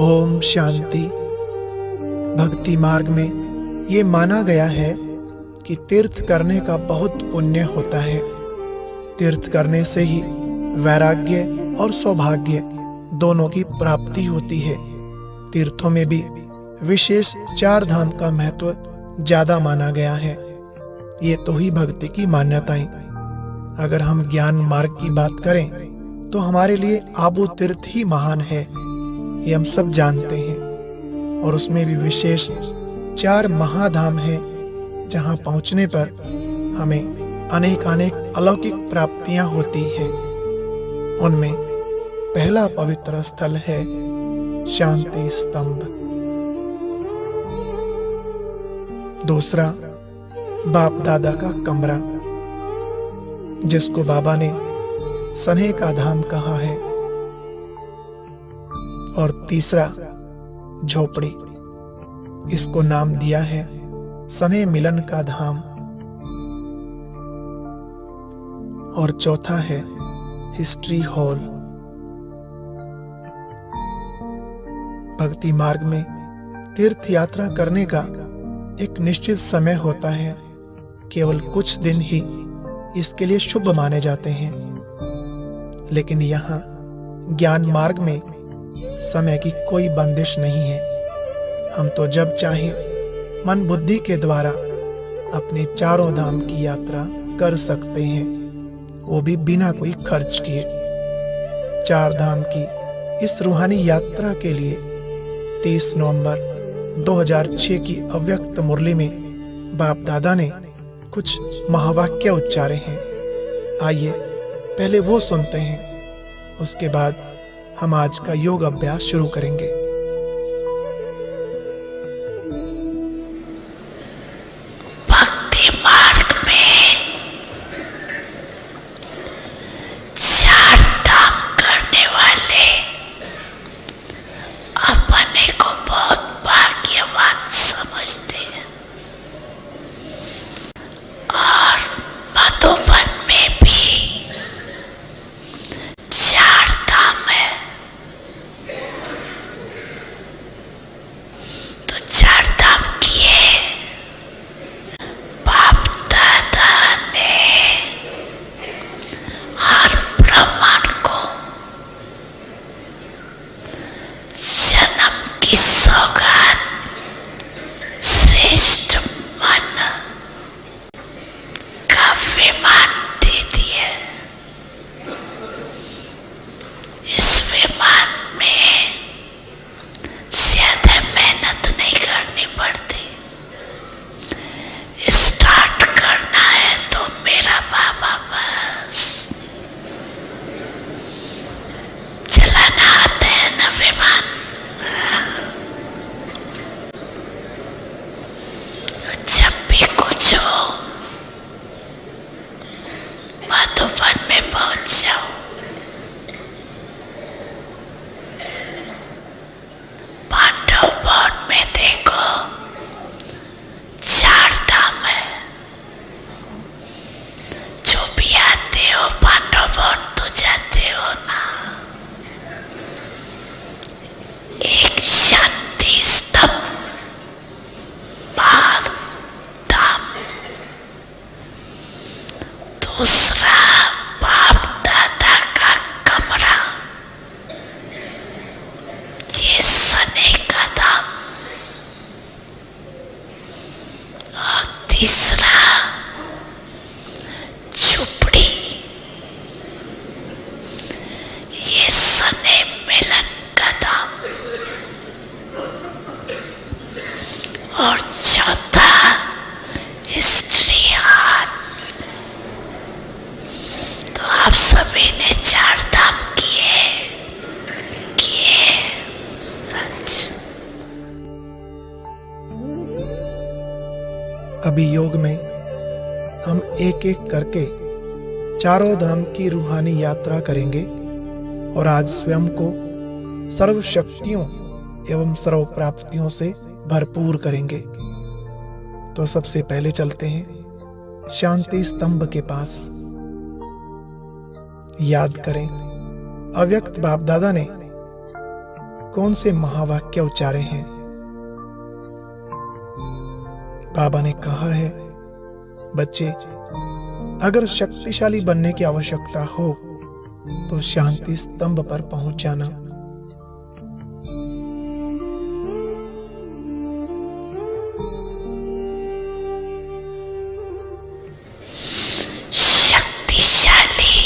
ओम शांति। भक्ति मार्ग में ये माना गया है कि तीर्थ करने का बहुत पुण्य होता है। तीर्थ करने से ही वैराग्य और सौभाग्य दोनों की प्राप्ति होती है। तीर्थों में भी विशेष 4 धाम का महत्व ज्यादा माना गया है। ये तो ही भक्ति की मान्यताएं। अगर हम ज्ञान मार्ग की बात करें तो हमारे लिए आबू तीर्थ ही महान है, ये हम सब जानते हैं। और उसमें भी विशेष 4 महाधाम हैं जहां पहुंचने पर हमें अनेक अलौकिक प्राप्तियां होती हैं। उनमें पहला पवित्र स्थल है शांति स्तंभ, दूसरा बाप दादा का कमरा जिसको बाबा ने सनेह का धाम कहा है, और तीसरा झोपड़ी, इसको नाम दिया है सनेह मिलन का धाम, और चौथा है हिस्ट्री हॉल। भक्ति मार्ग में तीर्थ यात्रा करने का एक निश्चित समय होता है। केवल कुछ दिन ही इसके लिए शुभ माने जाते हैं, लेकिन यहाँ ज्ञान मार्ग में समय की कोई बंदिश नहीं है। हम तो जब चाहे मन बुद्धि के द्वारा अपने 4 धाम की यात्रा कर सकते हैं, वो भी बिना कोई खर्च किए। 4 धाम की इस रूहानी यात्रा के लिए 30 नवंबर 2006 की अव्यक्त मुरली में बाप दादा ने कुछ महावाक्य उच्चारे हैं। आइए पहले वो सुनते हैं, उसके बाद हम आज का योग अभ्यास शुरू करेंगे। भक्ति मार्ग में 4 धाम करने वाले अपने को बहुत भाग्यवान समझते हैं, और मधुबन में भी 4 धाम है। तो 4 धाम किए बाप दादा ने हर ब्राह्मण को जन्म की सौगात श्रेष्ठ मन का विमान दे दिया। इस विमान में ज्यादा मेहनत नहीं करनी पड़ती। स्टार्ट करना है तो मेरा बाबा बस चलाना आता है ना विमान। जब भी कुछ हो मधुबन में पहुंच जाओ। पांडव वन में देखो 4 धाम है। जो भी आते हो पांडव वन तो जाते हो ना। एक शांति स्तंभ धाम, दूसरा बाप दादा का कमरा, ये सनेह का धाम, और तीसरा झोपड़ी, ये सनेह मिलन का धाम, और चौथा हिस्ट्री हॉल। तो आप सभी ने 4 धाम किए। अभी योग में हम एक एक करके 4 धाम की रूहानी यात्रा करेंगे और आज स्वयं को सर्व शक्तियों एवं सर्व प्राप्तियों से भरपूर करेंगे। तो सबसे पहले चलते हैं शांति स्तंभ के पास। याद करें, अव्यक्त बाप दादा ने कौन से महावाक्य उच्चारे हैं। बाबा ने कहा है, बच्चे, अगर शक्तिशाली बनने की आवश्यकता हो तो शांति स्तंभ पर पहुंच जाना। शक्तिशाली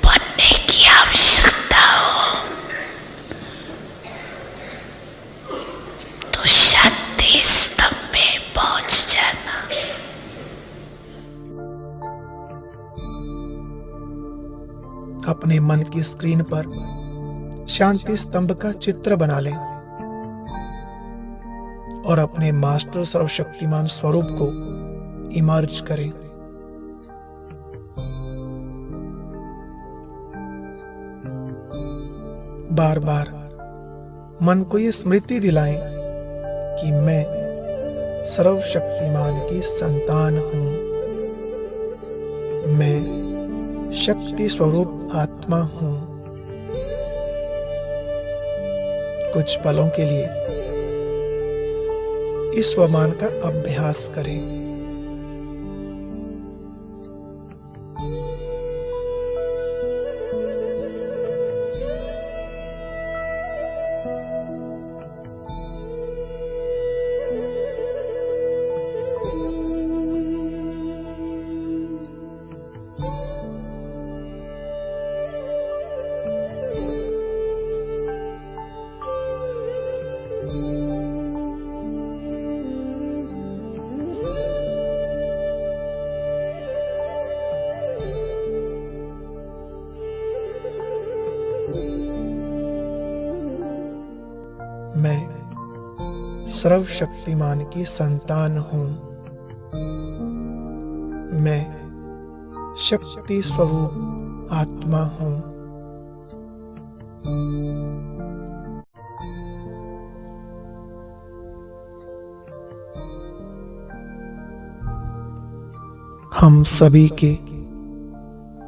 बनने की आवश्यकता हो तो शांति स्तंभ में पहुंच जाना। अपने मन की स्क्रीन पर शांति स्तंभ का चित्र बना लें और अपने मास्टर सर्वशक्तिमान स्वरूप को इमर्ज करें। बार बार मन को ये स्मृति दिलाएं कि मैं सर्वशक्तिमान की संतान हूं। मैं शक्ति स्वरूप आत्मा हूं। कुछ पलों के लिए इस स्वमान का अभ्यास करें। मैं सर्वशक्तिमान की संतान हूं। मैं शक्ति स्वरूप आत्मा हूं। हम सभी के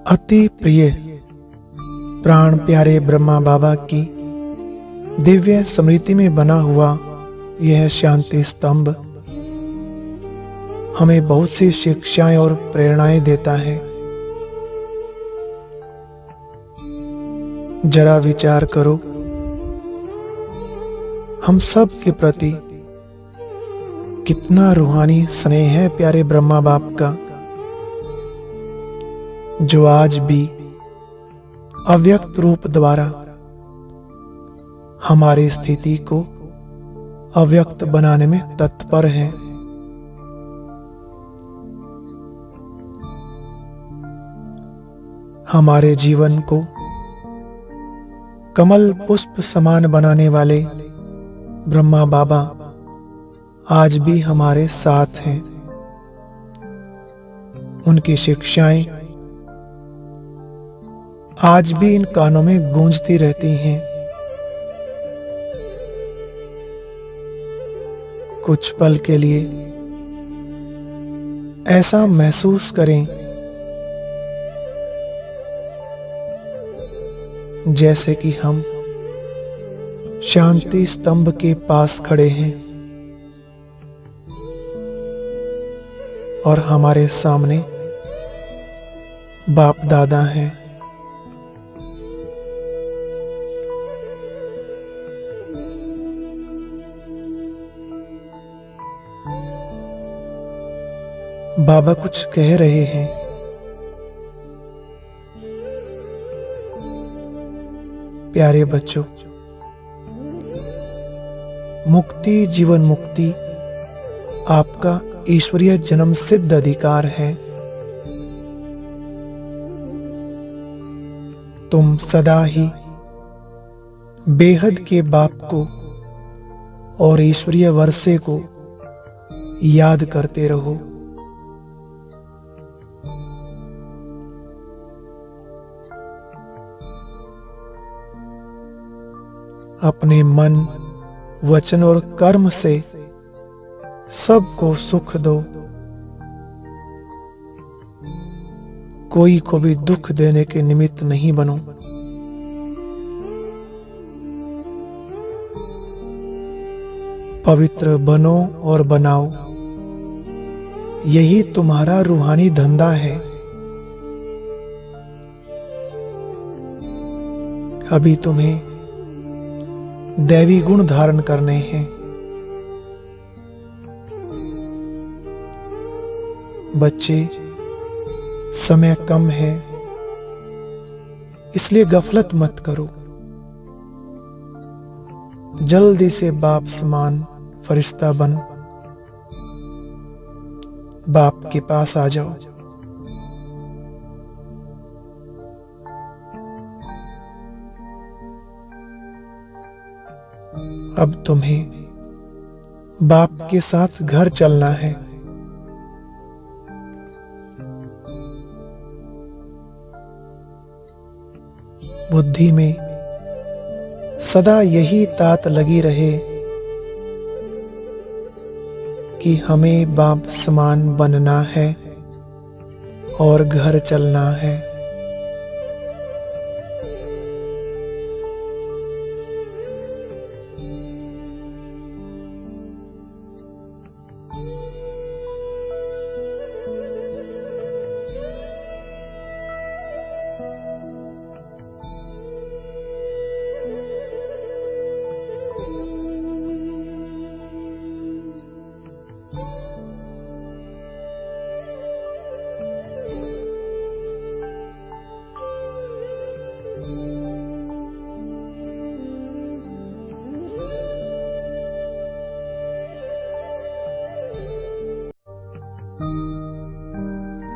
अति प्रिय प्राण प्यारे ब्रह्मा बाबा की दिव्य स्मृति में बना हुआ यह शांति स्तंभ हमें बहुत सी शिक्षाएं और प्रेरणाएं देता है। जरा विचार करो, हम सब के प्रति कितना रूहानी स्नेह है प्यारे ब्रह्मा बाप का, जो आज भी अव्यक्त रूप द्वारा हमारी स्थिति को अव्यक्त बनाने में तत्पर है। हमारे जीवन को कमल पुष्प समान बनाने वाले ब्रह्मा बाबा आज भी हमारे साथ हैं। उनकी शिक्षाएं आज भी इन कानों में गूंजती रहती हैं। कुछ पल के लिए ऐसा महसूस करें जैसे कि हम शांति स्तंभ के पास खड़े हैं और हमारे सामने बाप दादा हैं। बाबा कुछ कह रहे हैं। प्यारे बच्चों, मुक्ति, जीवन मुक्ति आपका ईश्वरीय जन्म सिद्ध अधिकार है। तुम सदा ही बेहद के बाप को और ईश्वरीय वर्षे को याद करते रहो। अपने मन, वचन और कर्म से सबको सुख दो। कोई को भी दुख देने के निमित्त नहीं बनो। पवित्र बनो और बनाओ, यही तुम्हारा रूहानी धंधा है। अभी तुम्हें दैवी गुण धारण करने हैं। बच्चे, समय कम है, इसलिए गफलत मत करो। जल्दी से बाप समान फरिश्ता बन बाप के पास आ जाओ। अब तुम्हें बाप के साथ घर चलना है। बुद्धि में सदा यही तात लगी रहे कि हमें बाप समान बनना है और घर चलना है।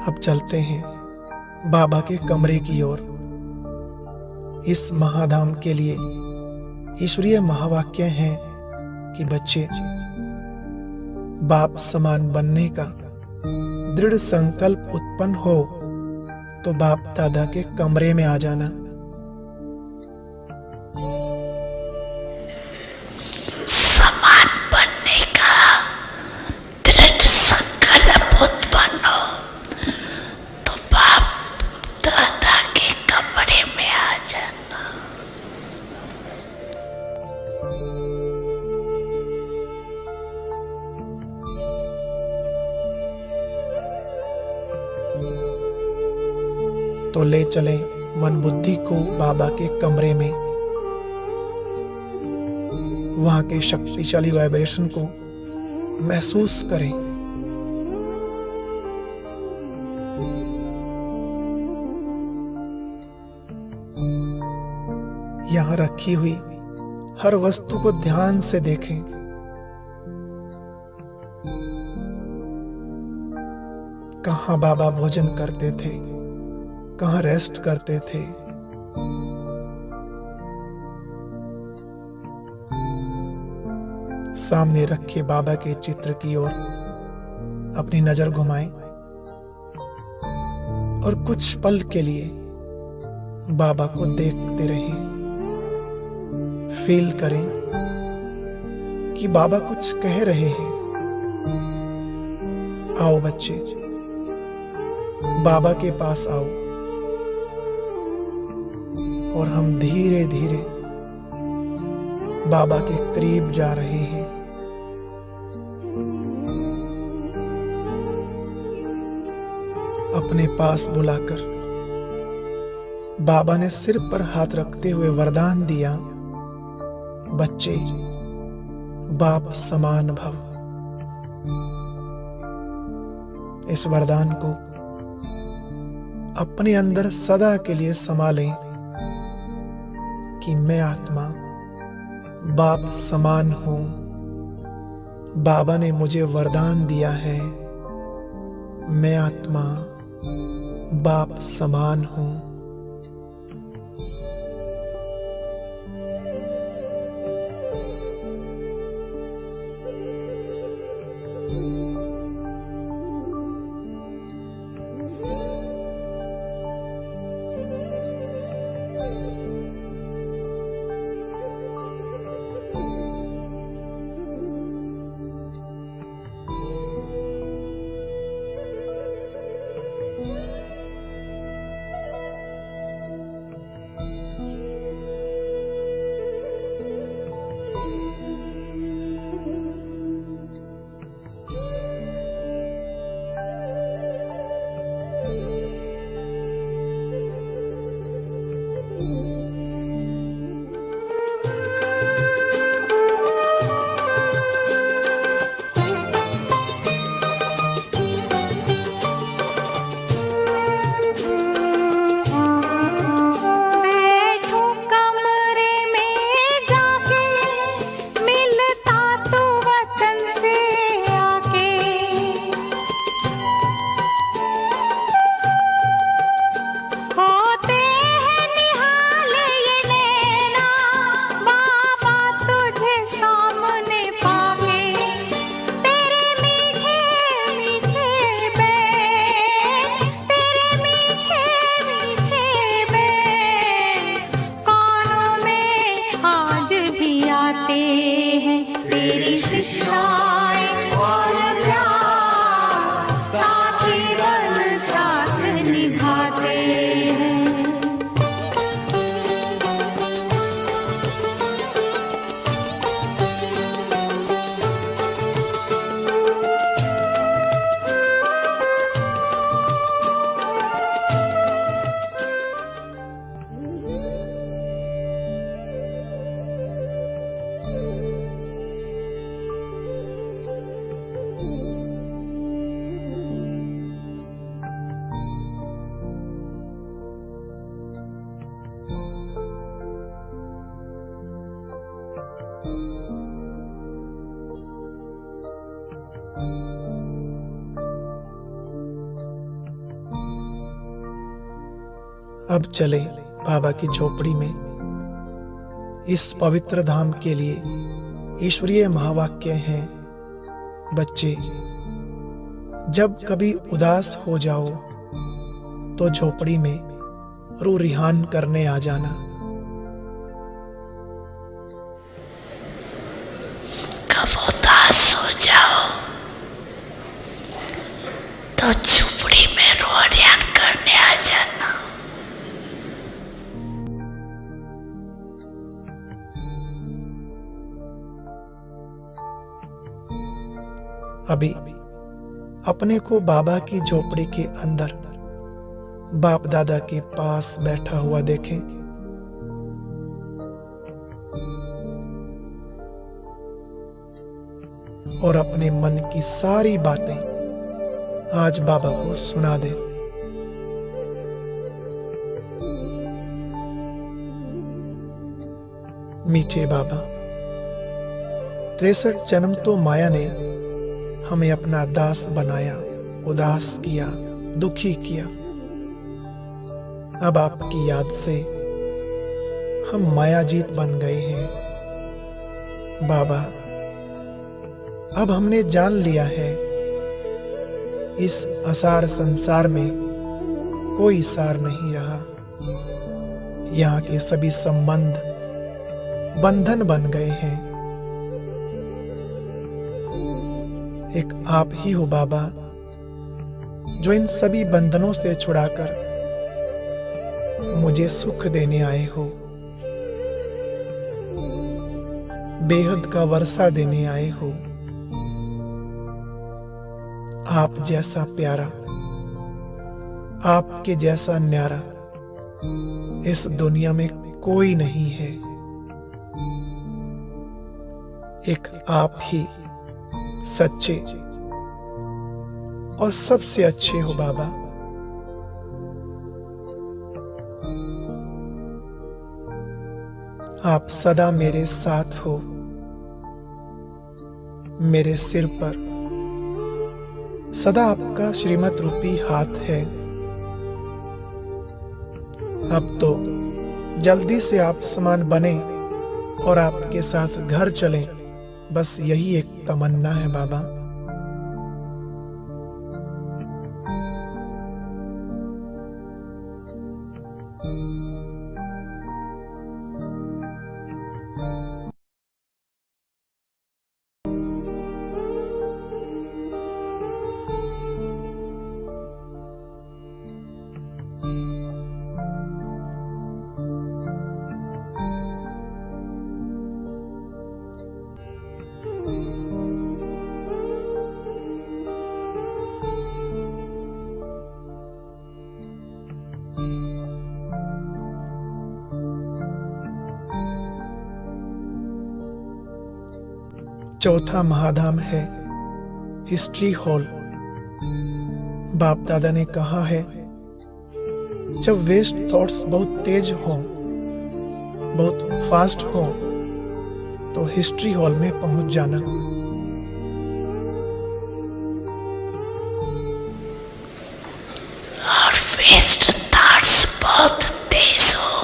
अब चलते हैं बाबा के कमरे की ओर। इस महाधाम के लिए ईश्वरीय महावाक्य है कि बच्चे, बाप समान बनने का दृढ़ संकल्प उत्पन्न हो तो बाप दादा के कमरे में आ जाना। समान बनने का दृढ़ संकल्प उत्पन्न हो तो बाप दादा के कमरे में आ जाना। तो ले चलें मन बुद्धि को बाबा के कमरे में। वहां के शक्तिशाली वाइब्रेशन को महसूस करें। यहां रखी हुई हर वस्तु को ध्यान से देखें। कहां बाबा भोजन करते थे, कहां रेस्ट करते थे। सामने रखे बाबा के चित्र की ओर अपनी नजर घुमाएं और कुछ पल के लिए बाबा को देखते रहें। फील करें कि बाबा कुछ कह रहे हैं। आओ बच्चे, बाबा के पास आओ और हम धीरे धीरे बाबा के करीब जा रहे हैं। अपने पास बुलाकर बाबा ने सिर पर हाथ रखते हुए वरदान दिया, बच्चे बाप समान भव। इस वरदान को अपने अंदर सदा के लिए संभालें कि मैं आत्मा बाप समान हूं। बाबा ने मुझे वरदान दिया है, मैं आत्मा बाप समान हूं। अब चले बाबा की झोपड़ी में। इस पवित्र धाम के लिए ईश्वरीय महावाक्य हैं, बच्चे जब कभी उदास हो जाओ तो झोपड़ी में रू रिहान करने आ जाना। कब उदास हो जाओ तो झोपड़ी में रोहरियान करने आ जाना। अभी अपने को बाबा की झोपड़ी के अंदर बाप दादा के पास बैठा हुआ देखें। और अपने मन की सारी बातें आज बाबा को सुना दे। मीठे बाबा, 63 जन्म तो माया ने हमें अपना दास बनाया, उदास किया, दुखी किया। अब आपकी याद से हम मायाजीत बन गए हैं। बाबा, अब हमने जान लिया है इस असार संसार में कोई सार नहीं रहा। यहाँ के सभी संबंध बंधन बन गए हैं। एक आप ही हो बाबा, जो इन सभी बंधनों से छुड़ाकर मुझे सुख देने आए हो, बेहद का वर्षा देने आए हो। आप जैसा प्यारा, आपके जैसा न्यारा इस दुनिया में कोई नहीं है। एक आप ही सच्चे और सबसे अच्छे हो बाबा। आप सदा मेरे साथ हो। मेरे सिर पर सदा आपका श्रीमत रूपी हाथ है। अब तो जल्दी से आप समान बने और आपके साथ घर चलें, बस यही एक तमन्ना है बाबा। चौथा महाधाम है हिस्ट्री हॉल। बाप दादा ने कहा है, जब वेस्ट थॉट्स बहुत तेज हों, बहुत फास्ट हों, तो हिस्ट्री हॉल में पहुंच जाना। और वेस्ट थॉट्स बहुत तेज हो,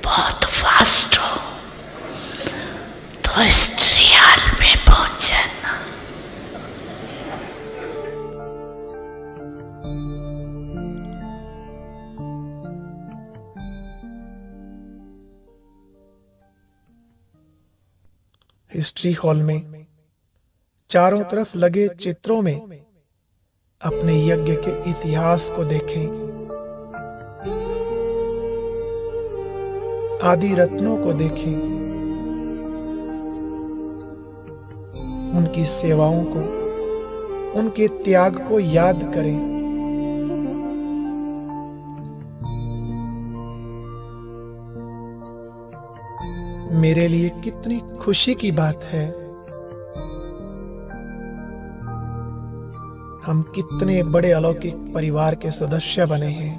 बहुत फास्ट हो, तो हिस्ट्री हॉल में पहुंच जाना। हिस्ट्री हॉल में चारों तरफ लगे चित्रों में अपने यज्ञ के इतिहास को देखें। आदि रत्नों को देखें, उनकी सेवाओं को, उनके त्याग को याद करें। मेरे लिए कितनी खुशी की बात है, हम कितने बड़े अलौकिक परिवार के सदस्य बने हैं।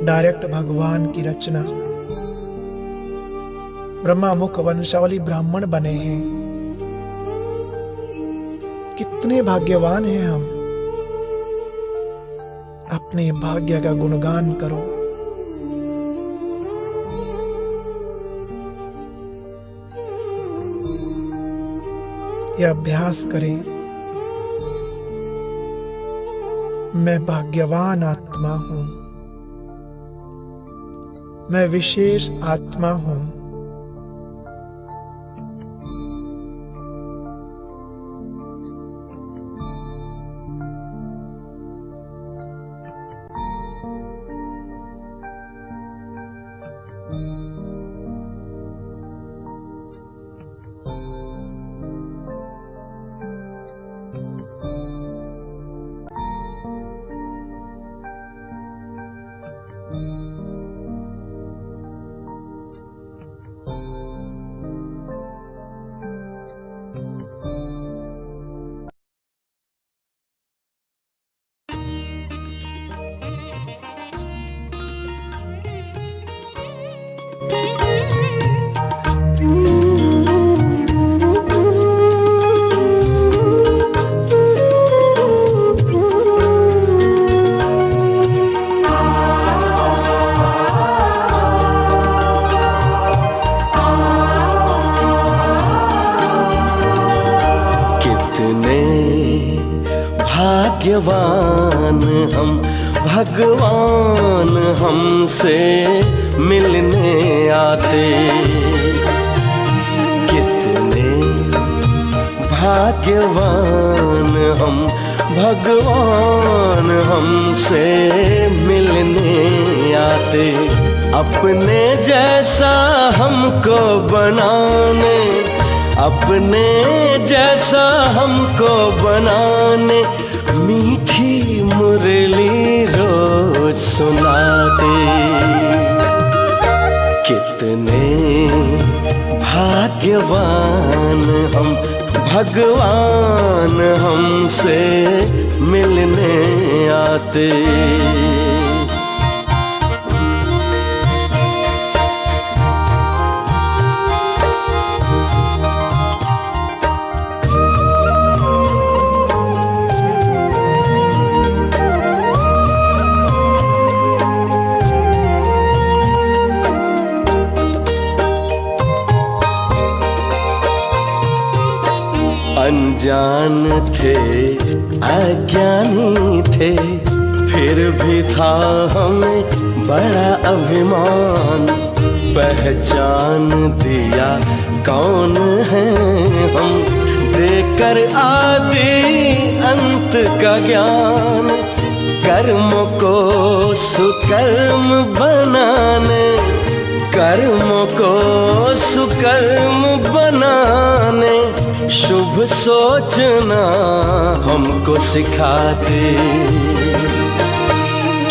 डायरेक्ट भगवान की रचना, ब्रह्मा मुख वंशावली ब्राह्मण बने हैं। कितने भाग्यवान हैं हम। अपने भाग्य का गुणगान करो। यह अभ्यास करें, मैं भाग्यवान आत्मा हूं, मैं विशेष आत्मा हूं। भाग्यवान हम, भगवान हमसे मिलने आते। कितने भाग्यवान हम, भगवान हमसे मिलने आते। अपने जैसा हमको बनाने, अपने जैसा हमको बनाने मीठी मुरली रोज सुनाते। कितने भाग्यवान हम, भगवान हमसे मिलने आते। अनजान थे, अज्ञानी थे, फिर भी था हमें बड़ा अभिमान। पहचान दिया कौन है हम, देकर आदि अंत का ज्ञान। कर्मों को सुकर्म बनाने, कर्मों को सुकर्म बनाने शुभ सोचना हमको सिखाते।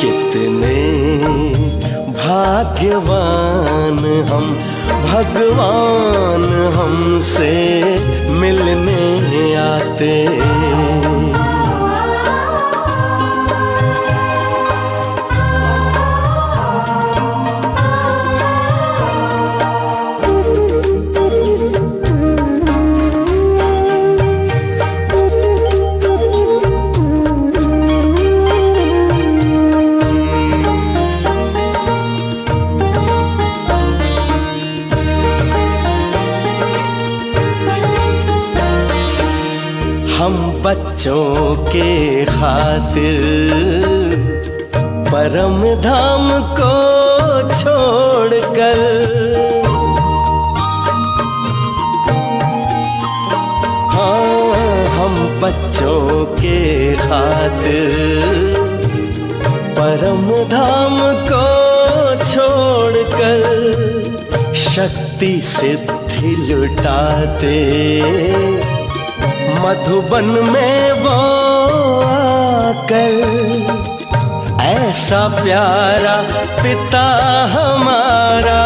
कितने भाग्यवान हम, भगवान हमसे मिलने आते। हम बच्चों के खातिर परम धाम को छोड़कर, हाँ हम बच्चों के खातिर परम धाम को छोड़कर शक्ति सिद्धि लुटाते। मधुबन में वो आकर ऐसा प्यारा पिता हमारा,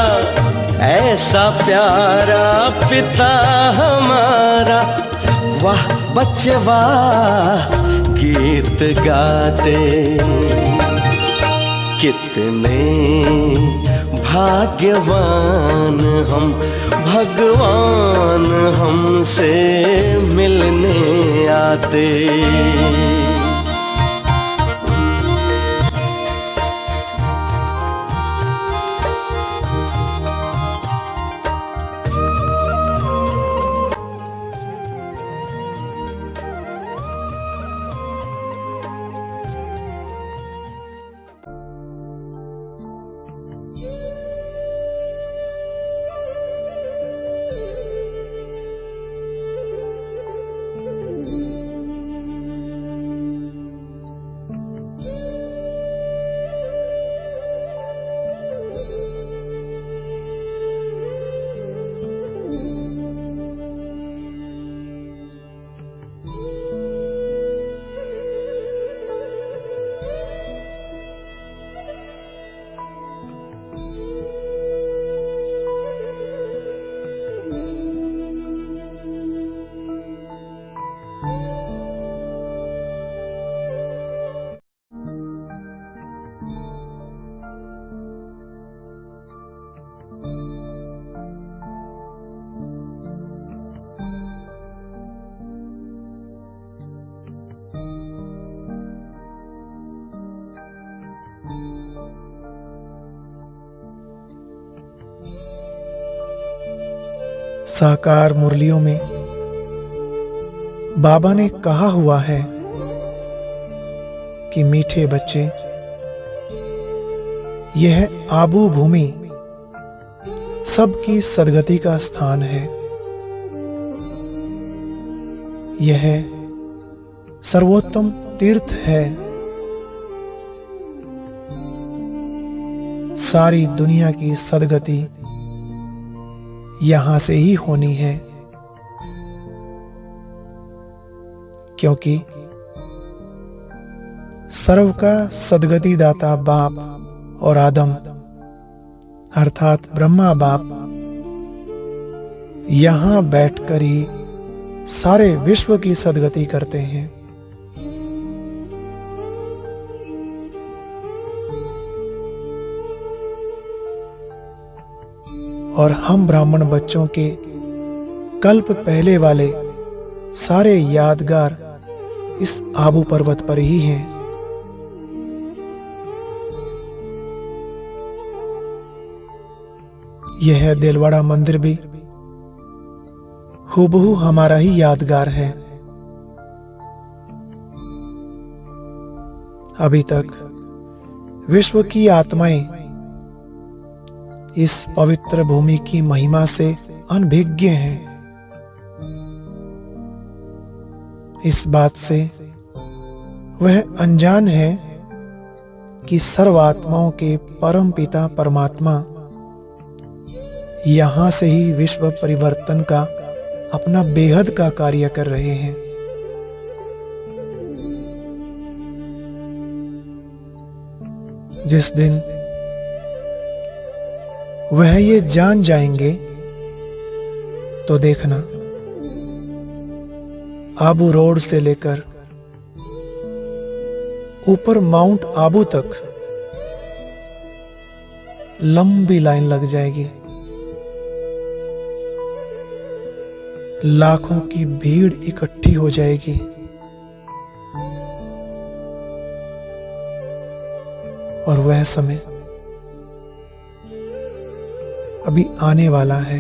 ऐसा प्यारा पिता हमारा, वाह बच्चे वाह गीत गाते। कितने भाग्यवान हम, भगवान हमसे मिलने आते। साकार मुरलियों में बाबा ने कहा हुआ है कि मीठे बच्चे, यह आबू भूमि सबकी सदगति का स्थान है। यह सर्वोत्तम तीर्थ है। सारी दुनिया की सदगति यहां से ही होनी है, क्योंकि सर्व का सदगति दाता बाप और आदम अर्थात ब्रह्मा बाप यहां बैठकर ही सारे विश्व की सदगति करते हैं। और हम ब्राह्मण बच्चों के कल्प पहले वाले सारे यादगार इस आबू पर्वत पर ही हैं। यह देलवाड़ा मंदिर भी हूबहू हमारा ही यादगार है। अभी तक विश्व की आत्माएं इस पवित्र भूमि की महिमा से अनभिज्ञ हैं। इस बात से वह अनजान है कि सर्वात्माओं के परम पिता परमात्मा यहां से ही विश्व परिवर्तन का अपना बेहद का कार्य कर रहे हैं। जिस दिन वह ये जान जाएंगे तो देखना, आबू रोड से लेकर ऊपर माउंट आबू तक लंबी लाइन लग जाएगी। लाखों की भीड़ इकट्ठी हो जाएगी। और वह समय अभी आने वाला है।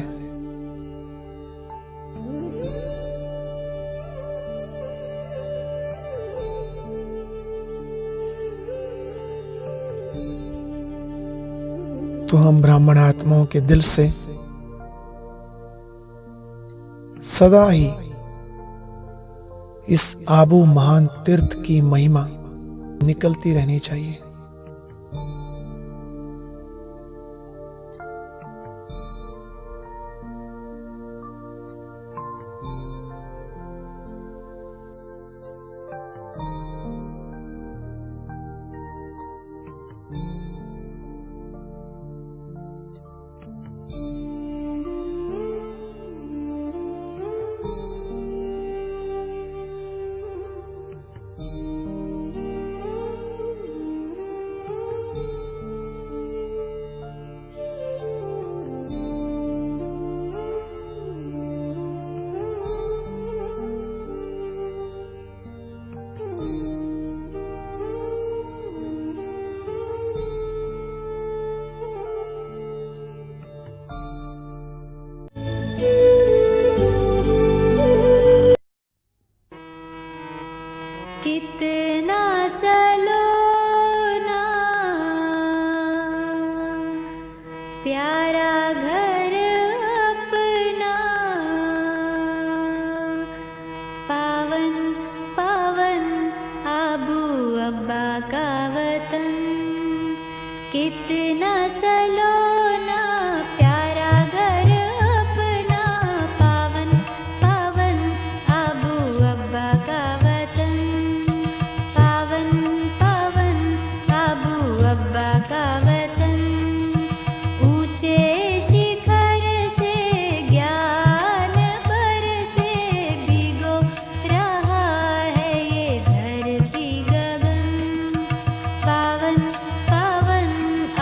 तो हम ब्राह्मण आत्माओं के दिल से सदा ही इस आबू महान तीर्थ की महिमा निकलती रहनी चाहिए। कितना सलोना प्यारा घर अपना, पावन पावन आबू अब्बा का वतन। कितना सलोना प्यारा घर अपना, पावन पावन आबू अब्बा का वतन। पावन पावन आबू अब्बा का वतन। ऊंचे शिखर से ज्ञान बरसे, भिगो रहा है ये धरती गगन। पावन पावन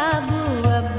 आबू अब्बा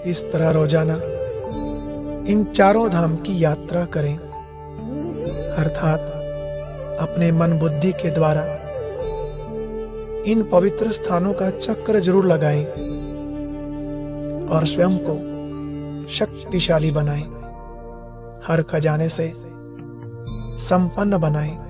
इस तरह रोजाना इन चारों धाम की यात्रा करें, अर्थात अपने मन बुद्धि के द्वारा इन पवित्र स्थानों का चक्र जरूर लगाएं और स्वयं को शक्तिशाली बनाएं, हर खजाने से संपन्न बनाएं।